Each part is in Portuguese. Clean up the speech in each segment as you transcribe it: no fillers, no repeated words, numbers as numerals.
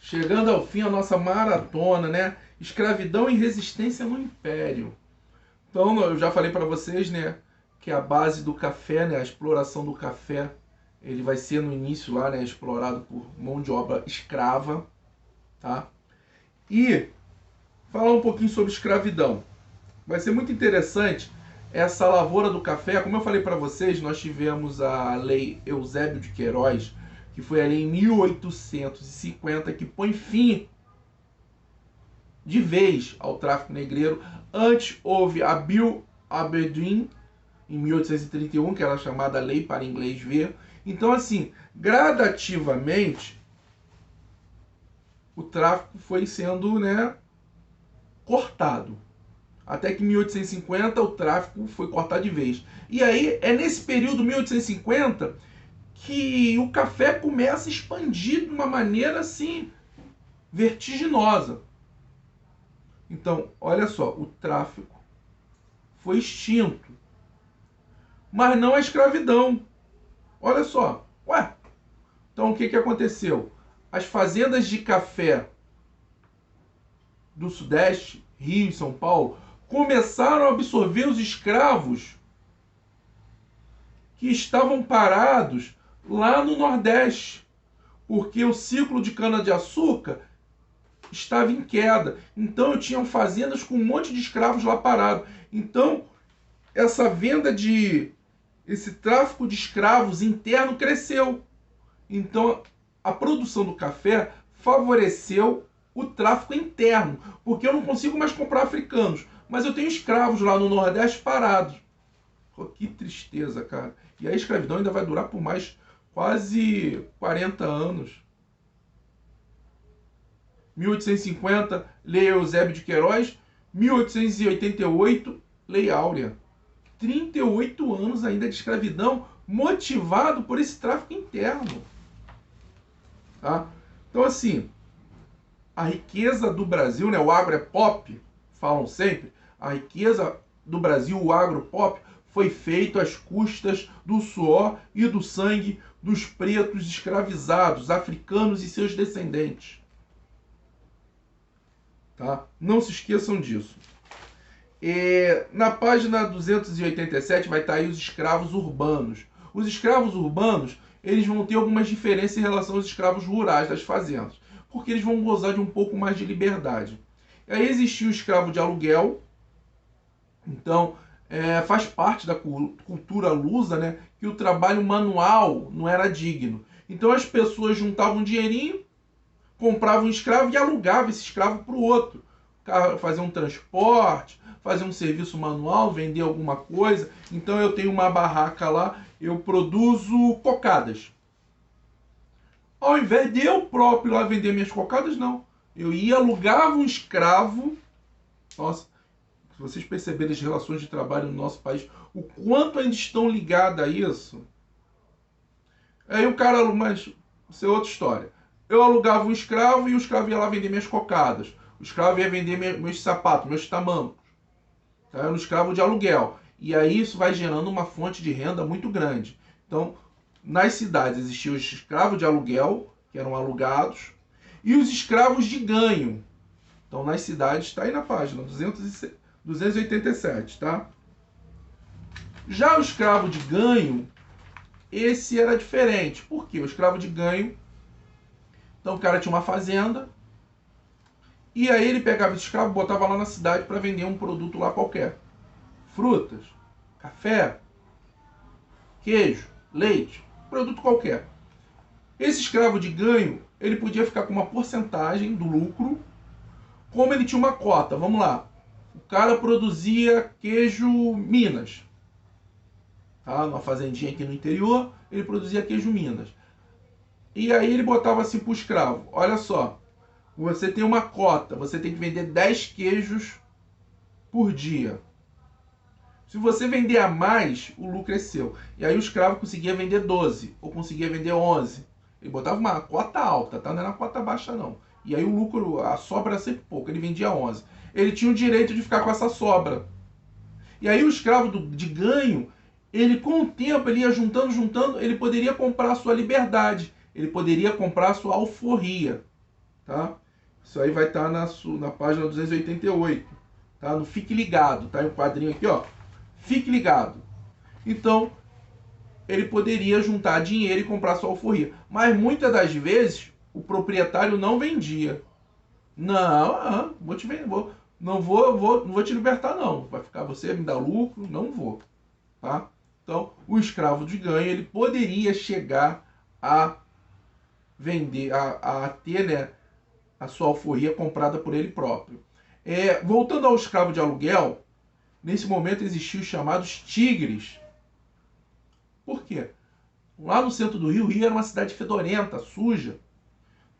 Chegando ao fim a nossa maratona, né? Escravidão e resistência no Império. Então, eu já falei para vocês, né, que a base do café, né, a exploração do café, ele vai ser no início lá, né, explorado por mão de obra escrava, tá? E falar um pouquinho sobre escravidão. Vai ser muito interessante essa lavoura do café. Como eu falei para vocês, nós tivemos a Lei Eusébio de Queiroz, que foi ali em 1850, que põe fim de vez ao tráfico negreiro. Antes houve a Bill Aberdeen, em 1831, que era chamada Lei para Inglês Ver. Então, assim, gradativamente, o tráfico foi sendo, né, cortado. Até que em 1850 o tráfico foi cortado de vez. E aí é nesse período, 1850, que o café começa a expandir de uma maneira assim vertiginosa. Então, olha só, o tráfico foi extinto, mas não a escravidão. Olha só, ué, então o que aconteceu? As fazendas de café do Sudeste, Rio e São Paulo, começaram a absorver os escravos que estavam parados lá no Nordeste, porque o ciclo de cana-de-açúcar estava em queda. Então eu tinha fazendas com um monte de escravos lá parados. Então essa venda de esse tráfico de escravos interno cresceu. Então a produção do café favoreceu o tráfico interno, porque eu não consigo mais comprar africanos, mas eu tenho escravos lá no Nordeste parados. Pô, que tristeza, cara. E a escravidão ainda vai durar por mais quase 40 anos. 1850, Lei Eusébio de Queiroz. 1888, Lei Áurea. 38 anos ainda de escravidão, motivado por esse tráfico interno. Tá? Então, assim, a riqueza do Brasil, né, o agro é pop, falam sempre, a riqueza do Brasil, o agro pop, foi feito às custas do suor e do sangue dos pretos escravizados, africanos e seus descendentes. Tá? Não se esqueçam disso. Na página 287 vai estar aí os escravos urbanos. Os escravos urbanos, eles vão ter algumas diferenças em relação aos escravos rurais das fazendas, porque eles vão gozar de um pouco mais de liberdade. E aí existia o escravo de aluguel. Então, faz parte da cultura lusa, né, que o trabalho manual não era digno. Então as pessoas juntavam um dinheirinho, compravam um escravo e alugavam esse escravo para o outro. Fazer um transporte, fazer um serviço manual, vender alguma coisa. Então eu tenho uma barraca lá, eu produzo cocadas. Ao invés de eu próprio lá vender minhas cocadas, não. Eu ia, alugava um escravo. Nossa, se vocês perceberem as relações de trabalho no nosso país, o quanto ainda estão ligadas a isso. Aí o cara, mas isso é outra história. Eu alugava um escravo e o escravo ia lá vender minhas cocadas. O escravo ia vender meus sapatos, meus tamancos. Era um escravo de aluguel. E aí isso vai gerando uma fonte de renda muito grande. Então, nas cidades existiam os escravos de aluguel, que eram alugados, e os escravos de ganho. Então, nas cidades, está aí na página 287, tá? Já o escravo de ganho, esse era diferente. Por quê? O escravo de ganho, então o cara tinha uma fazenda, e aí ele pegava esse escravo e botava lá na cidade para vender um produto lá qualquer. Frutas, café, queijo, leite, produto qualquer. Esse escravo de ganho, ele podia ficar com uma porcentagem do lucro, como ele tinha uma cota. Vamos lá. O cara produzia queijo Minas. Tá? Numa fazendinha aqui no interior, ele produzia queijo Minas. E aí ele botava assim pro escravo. Olha só. Você tem uma cota, você tem que vender 10 queijos por dia. Se você vender a mais, o lucro é seu. E aí o escravo conseguia vender 12, ou conseguia vender 11. Ele botava uma cota alta, tá? Não era uma cota baixa, não. E aí o lucro, a sobra era sempre pouco, ele vendia 11. Ele tinha o direito de ficar com essa sobra. E aí o escravo de ganho, ele com o tempo, ele ia juntando, ele poderia comprar a sua liberdade. Ele poderia comprar a sua alforria. tá? Isso aí vai estar na página 288, tá? No Fique Ligado, tá? Um quadrinho aqui, ó. Fique Ligado. Então, ele poderia juntar dinheiro e comprar sua alforria. Mas muitas das vezes, o proprietário não vendia. Não, vou te vender, não vou te libertar não. Vai ficar você me dá lucro, não vou, tá? Então, o escravo de ganho, ele poderia chegar a vender, a ter, né, a sua alforria comprada por ele próprio. Voltando ao escravo de aluguel, nesse momento existiam os chamados tigres. Por quê? Lá no centro do Rio, o Rio era uma cidade fedorenta, suja.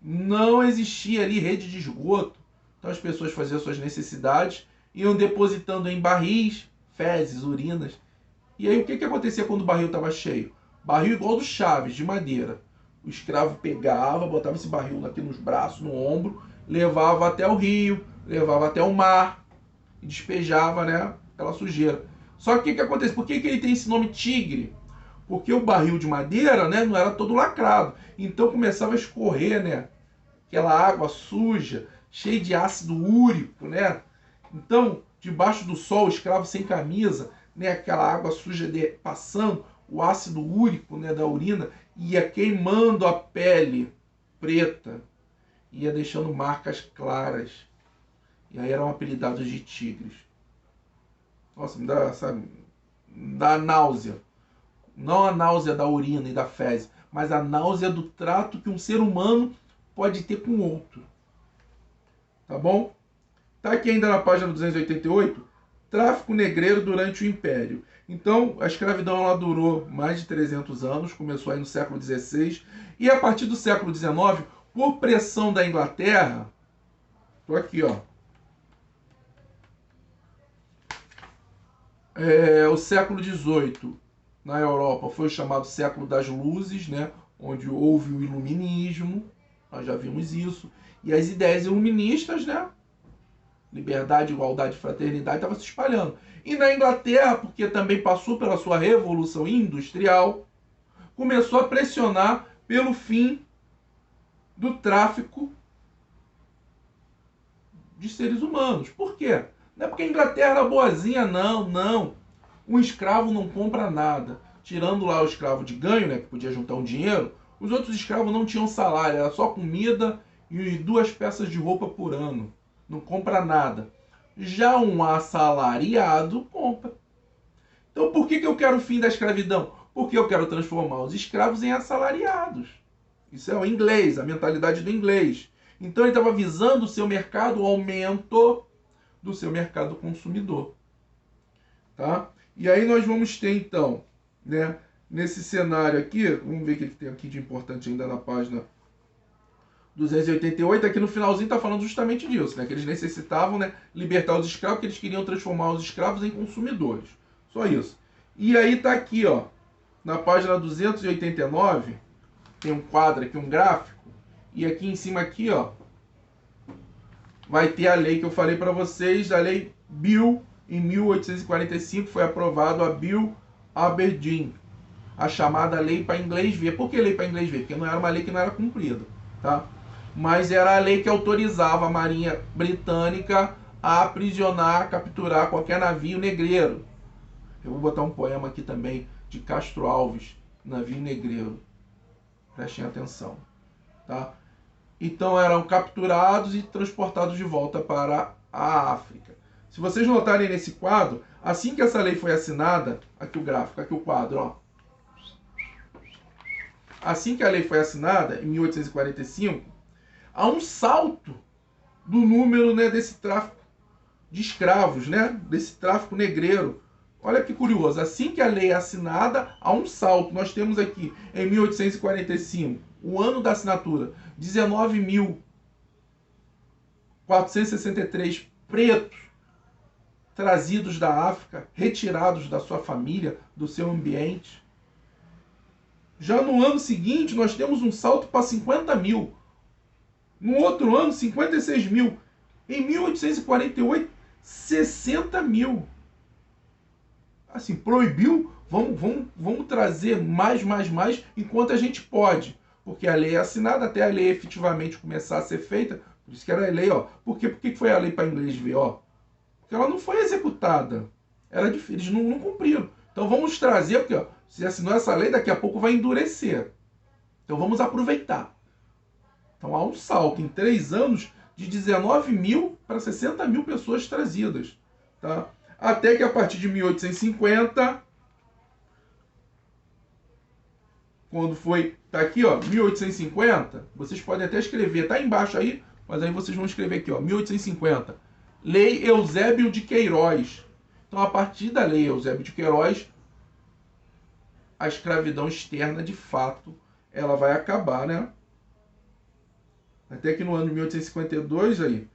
Não existia ali rede de esgoto. Então as pessoas faziam suas necessidades, iam depositando em barris, fezes, urinas. E aí o que acontecia quando o barril estava cheio? Barril igual do Chaves, de madeira. O escravo pegava, botava esse barril aqui nos braços, no ombro, levava até o rio, levava até o mar e despejava, né, aquela sujeira. Só que o que acontece? Por que ele tem esse nome tigre? Porque o barril de madeira, né, não era todo lacrado. Então começava a escorrer, né, aquela água suja, cheia de ácido úrico, né? Então, debaixo do sol, o escravo sem camisa, né, aquela água suja passando, o ácido úrico, né, da urina, ia queimando a pele preta, ia deixando marcas claras. E aí eram apelidados de tigres. Nossa, me dá, sabe, me dá náusea. Não a náusea da urina e da fezes, mas a náusea do trato que um ser humano pode ter com outro. Tá bom? Tá aqui ainda na página 288, tráfico negreiro durante o Império. Então, a escravidão ela durou mais de 300 anos, começou aí no século XVI, e a partir do século XIX, por pressão da Inglaterra, tô aqui, ó, o século XVIII na Europa foi o chamado século das luzes, né, onde houve o iluminismo, nós já vimos isso, e as ideias iluministas, né, liberdade, igualdade, fraternidade, estava se espalhando. E na Inglaterra, porque também passou pela sua revolução industrial, começou a pressionar pelo fim do tráfico de seres humanos. Por quê? Não é porque a Inglaterra era boazinha, não. Um escravo não compra nada. Tirando lá o escravo de ganho, né, que podia juntar um dinheiro, os outros escravos não tinham salário, era só comida e 2 peças de roupa por ano. Não compra nada. Já um assalariado compra. Então por que eu quero o fim da escravidão? Porque eu quero transformar os escravos em assalariados. Isso é o inglês, a mentalidade do inglês. Então ele estava visando o seu mercado, o aumento do seu mercado consumidor. Tá? E aí nós vamos ter então, né, nesse cenário aqui, vamos ver o que tem aqui de importante ainda na página 288, aqui no finalzinho está falando justamente disso, né? Que eles necessitavam, né, libertar os escravos, que eles queriam transformar os escravos em consumidores. Só isso. E aí está aqui, ó, na página 289, tem um quadro aqui, um gráfico, e aqui em cima aqui, ó, vai ter a lei que eu falei para vocês, a lei Bill, em 1845, foi aprovado a Bill Aberdeen, a chamada lei para inglês ver. Por que lei para inglês ver? Porque não era uma lei que não era cumprida, tá? Mas era a lei que autorizava a Marinha Britânica a aprisionar, capturar qualquer navio negreiro. Eu vou botar um poema aqui também de Castro Alves, Navio Negreiro. Prestem atenção, tá? Então eram capturados e transportados de volta para a África. Se vocês notarem nesse quadro, assim que essa lei foi assinada, aqui o gráfico, aqui o quadro, ó. Assim que a lei foi assinada, em 1845, há um salto do número, né, desse tráfico de escravos, né, desse tráfico negreiro. Olha que curioso, assim que a lei é assinada, há um salto. Nós temos aqui, em 1845, o ano da assinatura, 19.463 pretos trazidos da África, retirados da sua família, do seu ambiente. Já no ano seguinte, nós temos um salto para 50 mil. No outro ano, 56 mil. Em 1848, 60 mil. Assim, proibiu, vamos trazer mais, enquanto a gente pode. porque a lei é assinada até a lei efetivamente começar a ser feita. Por isso que era a lei, ó. Por que foi a lei para inglês ver, ó? Porque ela não foi executada. Era difícil, eles não cumpriram. Então vamos trazer, porque ó, se assinou essa lei, daqui a pouco vai endurecer. Então vamos aproveitar. Então há um salto em 3 anos de 19 mil para 60 mil pessoas trazidas. Tá? Até que a partir de 1850, quando foi, tá aqui, ó, 1850, vocês podem até escrever, tá embaixo aí, mas aí vocês vão escrever aqui, ó, 1850, Lei Eusébio de Queiroz. Então, a partir da Lei Eusébio de Queiroz, a escravidão externa, de fato, ela vai acabar, né? Até que no ano de 1852, aí,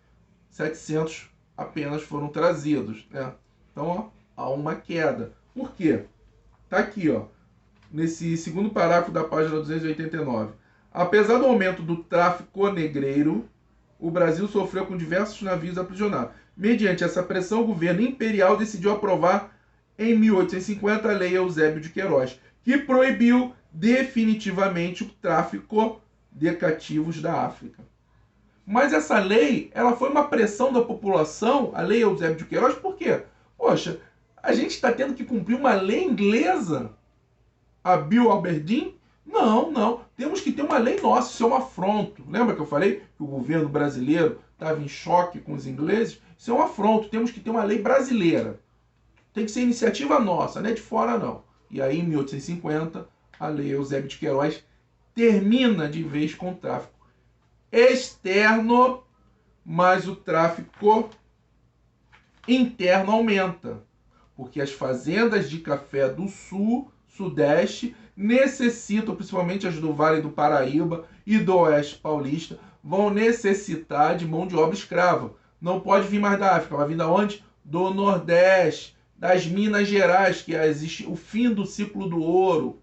700 apenas foram trazidos, né? Então, ó, há uma queda. Por quê? Tá aqui, ó, nesse segundo parágrafo da página 289. Apesar do aumento do tráfico negreiro, o Brasil sofreu com diversos navios aprisionados. Mediante essa pressão, o governo imperial decidiu aprovar em 1850 a Lei Eusébio de Queiroz, que proibiu definitivamente o tráfico de cativos da África. Mas essa lei, ela foi uma pressão da população, a Lei Eusébio de Queiroz, por quê? Poxa, a gente está tendo que cumprir uma lei inglesa, a Bill Aberdeen? Não, não. Temos que ter uma lei nossa, isso é um afronto. Lembra que eu falei que o governo brasileiro estava em choque com os ingleses? Isso é um afronto, temos que ter uma lei brasileira. Tem que ser iniciativa nossa, não é de fora não. E aí, em 1850, a Lei Eusébio de Queiroz termina de vez com o tráfico externo, mas o tráfico interno aumenta. Porque as fazendas de café do sul, sudeste, necessitam, principalmente as do Vale do Paraíba e do Oeste Paulista, vão necessitar de mão de obra escrava. Não pode vir mais da África, vai vir da onde? Do Nordeste, das Minas Gerais, que existe o fim do ciclo do ouro.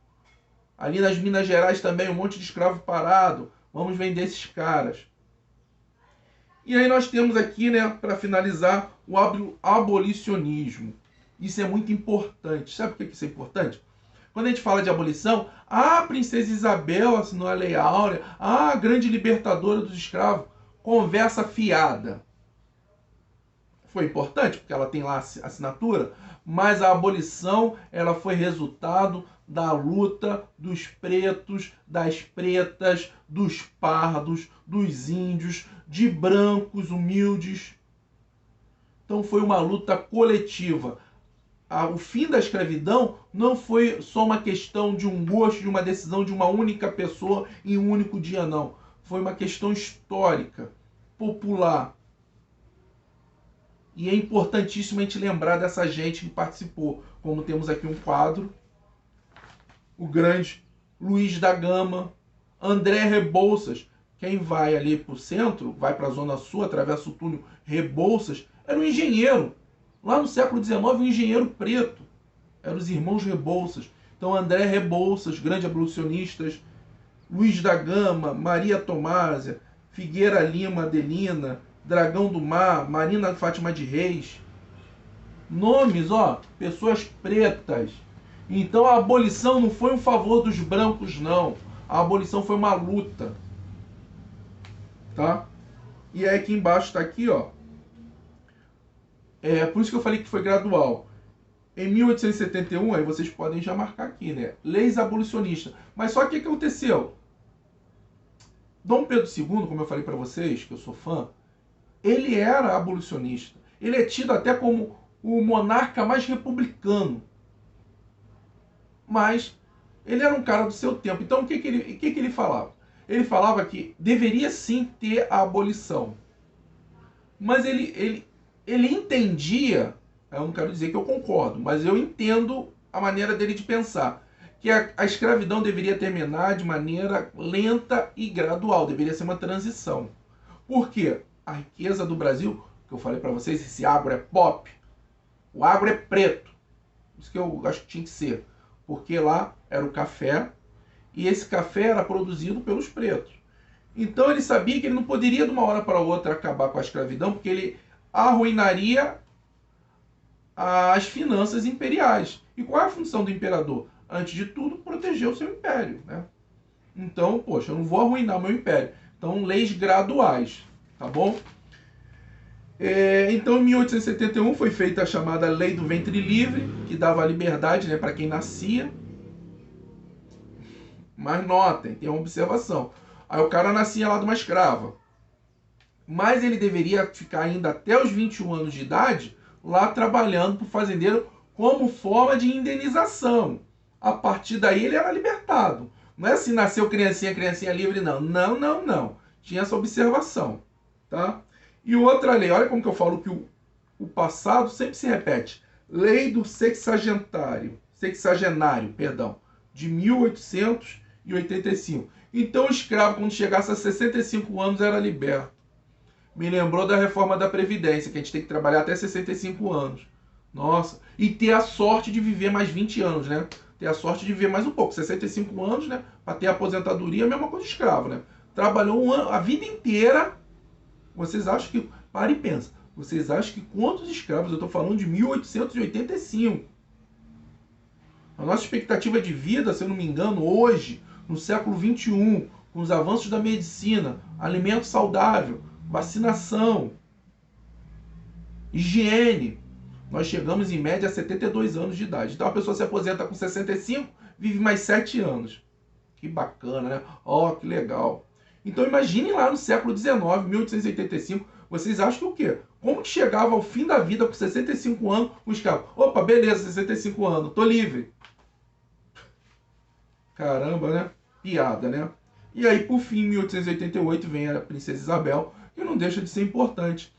Ali nas Minas Gerais também um monte de escravo parado. Vamos vender esses caras. E aí nós temos aqui, né, para finalizar, o abolicionismo. Isso é muito importante. Sabe por que isso é importante? Quando a gente fala de abolição, a princesa Isabel assinou a Lei Áurea, a grande libertadora dos escravos, conversa fiada. Foi importante, porque ela tem lá a assinatura, mas a abolição ela foi resultado da luta dos pretos, das pretas, dos pardos, dos índios, de brancos humildes. Então foi uma luta coletiva. O fim da escravidão não foi só uma questão de um gosto, de uma decisão de uma única pessoa em um único dia, não. Foi uma questão histórica, popular. E é importantíssimo a gente lembrar dessa gente que participou. Como temos aqui um quadro, o grande Luiz da Gama, André Rebouças. Quem vai ali para o centro, vai para a Zona Sul, atravessa o túnel Rebouças, era um engenheiro. Lá no século XIX, um engenheiro preto. Eram os irmãos Rebouças. Então, André Rebouças, grande abolicionistas, Luiz da Gama, Maria Tomásia, Figueira Lima Adelina, Dragão do Mar, Marina Fátima de Reis. Nomes, ó, pessoas pretas. Então a abolição não foi um favor dos brancos, não. A abolição foi uma luta. Tá? E aí aqui embaixo está aqui, ó. Por isso que eu falei que foi gradual. Em 1871, aí vocês podem já marcar aqui, né? Leis abolicionistas. Mas só que o que aconteceu? Dom Pedro II, como eu falei para vocês, que eu sou fã, ele era abolicionista. Ele é tido até como o monarca mais republicano. Mas ele era um cara do seu tempo. Então o que ele falava? Ele falava que deveria sim ter a abolição. Mas ele entendia, eu não quero dizer que eu concordo, mas eu entendo a maneira dele de pensar, que a escravidão deveria terminar de maneira lenta e gradual, deveria ser uma transição. Por quê? A riqueza do Brasil, que eu falei para vocês, esse agro é pop, o agro é preto, isso que eu acho que tinha que ser, porque lá era o café, e esse café era produzido pelos pretos. Então ele sabia que ele não poderia de uma hora para outra acabar com a escravidão, porque ele arruinaria as finanças imperiais. E qual é a função do imperador? Antes de tudo, proteger o seu império, né? Então, poxa, eu não vou arruinar o meu império. Então, leis graduais, tá bom? Então, em 1871 foi feita a chamada Lei do Ventre Livre, que dava liberdade, né, para quem nascia. Mas notem, tem uma observação. Aí o cara nascia lá de uma escrava. Mas ele deveria ficar ainda até os 21 anos de idade lá trabalhando para o fazendeiro como forma de indenização. A partir daí ele era libertado. Não é assim, nasceu criancinha, criancinha livre, não. Não, não, não. Tinha essa observação. Tá? E outra lei, olha como que eu falo que o passado sempre se repete. Lei do sexagenário, perdão, de 1885. Então o escravo, quando chegasse a 65 anos, era liberto. Me lembrou da reforma da Previdência, que a gente tem que trabalhar até 65 anos. Nossa, e ter a sorte de viver mais 20 anos, né? Ter a sorte de viver mais um pouco. 65 anos, né? Para ter aposentadoria, é a mesma coisa de escravo, né? Trabalhou a vida inteira. Vocês acham que... Para e pensa. Vocês acham que quantos escravos? Eu estou falando de 1885. A nossa expectativa de vida, se eu não me engano, hoje, no século 21, com os avanços da medicina, alimento saudável, vacinação, higiene, nós chegamos em média a 72 anos de idade. Então a pessoa se aposenta com 65, vive mais 7 anos. Que bacana, né? Ó, que legal. Então imagine lá no século XIX, 1885, vocês acham que o quê? Como que chegava ao fim da vida com 65 anos um escravo? Opa, beleza, 65 anos, tô livre. Caramba, né? Piada, né? E aí, por fim, em 1888, vem a Princesa Isabel, que não deixa de ser importante.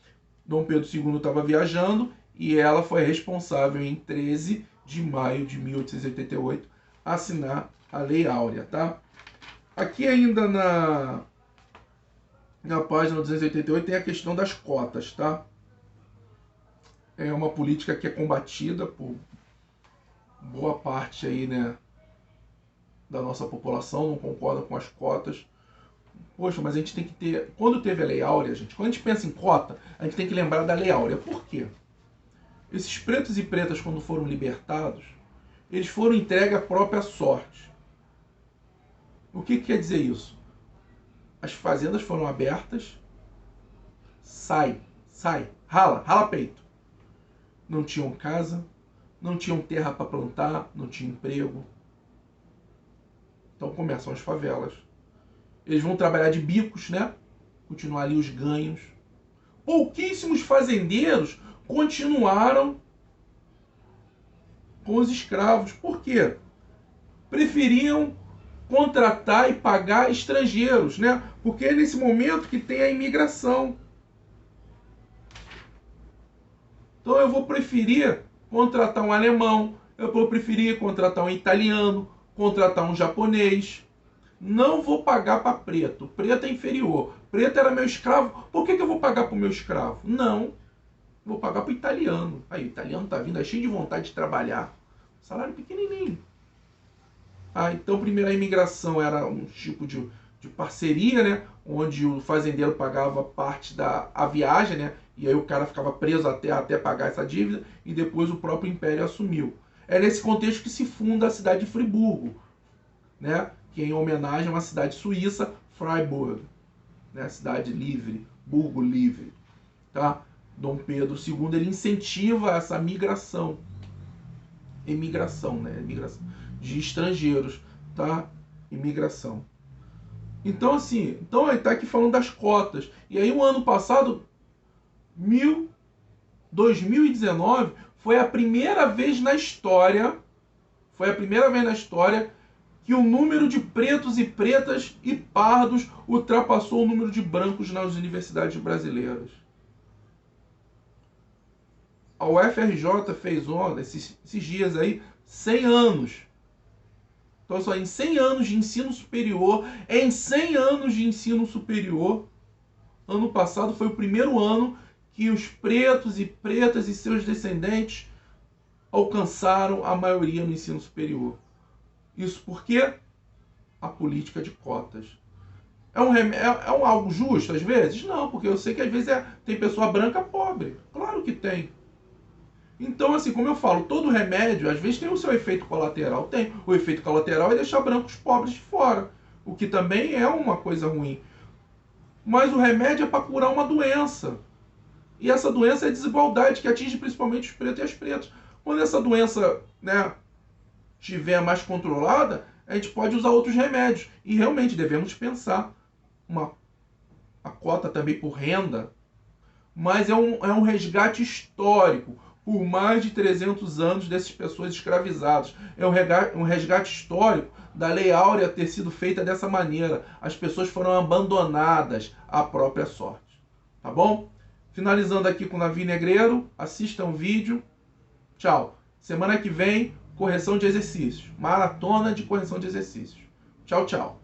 Dom Pedro II estava viajando e ela foi responsável em 13 de maio de 1888 a assinar a Lei Áurea, tá? Aqui ainda na página 288 tem a questão das cotas, tá? É uma política que é combatida por boa parte aí, né, da nossa população, não concorda com as cotas. Poxa, mas a gente tem que ter... Quando teve a Lei Áurea, gente, quando a gente pensa em cota, a gente tem que lembrar da Lei Áurea. Por quê? Esses pretos e pretas, quando foram libertados, eles foram entregues à própria sorte. O que quer dizer isso? As fazendas foram abertas, sai, rala peito. Não tinham casa, não tinham terra para plantar, não tinha emprego. Então começam as favelas. Eles vão trabalhar de bicos, né? Continuar ali os ganhos. Pouquíssimos fazendeiros continuaram com os escravos. Por quê? Preferiam contratar e pagar estrangeiros, né? Porque é nesse momento que tem a imigração. Então eu vou preferir contratar um alemão, eu vou preferir contratar um italiano, contratar um japonês. Não vou pagar para preto. Preto é inferior. Preto era meu escravo. Por que eu vou pagar para o meu escravo? Não. Vou pagar para o italiano. Aí, o italiano tá vindo, é cheio de vontade de trabalhar. Salário pequenininho. Então, primeiro a imigração era um tipo de parceria, né? Onde o fazendeiro pagava parte da viagem, né? E aí o cara ficava preso até pagar essa dívida. E depois o próprio império assumiu. É nesse contexto que se funda a cidade de Friburgo, né? Que é em homenagem a uma cidade suíça, Freiburg, né? Cidade livre, burgo livre, tá? Dom Pedro II ele incentiva essa migração, emigração, né? Imigração de estrangeiros, tá? Imigração. Então assim, então ele está aqui falando das cotas. E aí o ano passado, 2019, foi a primeira vez na história, que o número de pretos e pretas e pardos ultrapassou o número de brancos nas universidades brasileiras. A UFRJ fez ontem, esses dias aí, 100 anos. Então, só em 100 anos de ensino superior, ano passado foi o primeiro ano que os pretos e pretas e seus descendentes alcançaram a maioria no ensino superior. Isso porque a política de cotas. É algo justo às vezes? Não, porque eu sei que às vezes tem pessoa branca pobre. Claro que tem. Então, assim, como eu falo, todo remédio às vezes tem o seu efeito colateral. Tem. O efeito colateral é deixar brancos pobres de fora. o que também é uma coisa ruim. Mas o remédio é para curar uma doença. E essa doença é a desigualdade, que atinge principalmente os pretos e as pretas. Quando essa doença, né, estiver mais controlada, a gente pode usar outros remédios. E realmente devemos pensar a cota também por renda, mas é um resgate histórico por mais de 300 anos dessas pessoas escravizadas. É um resgate histórico da Lei Áurea ter sido feita dessa maneira. As pessoas foram abandonadas à própria sorte. Tá bom? Finalizando aqui com o Navi Negreiro, assistam o vídeo. Tchau. Semana que vem, correção de exercícios. Maratona de correção de exercícios. Tchau, tchau.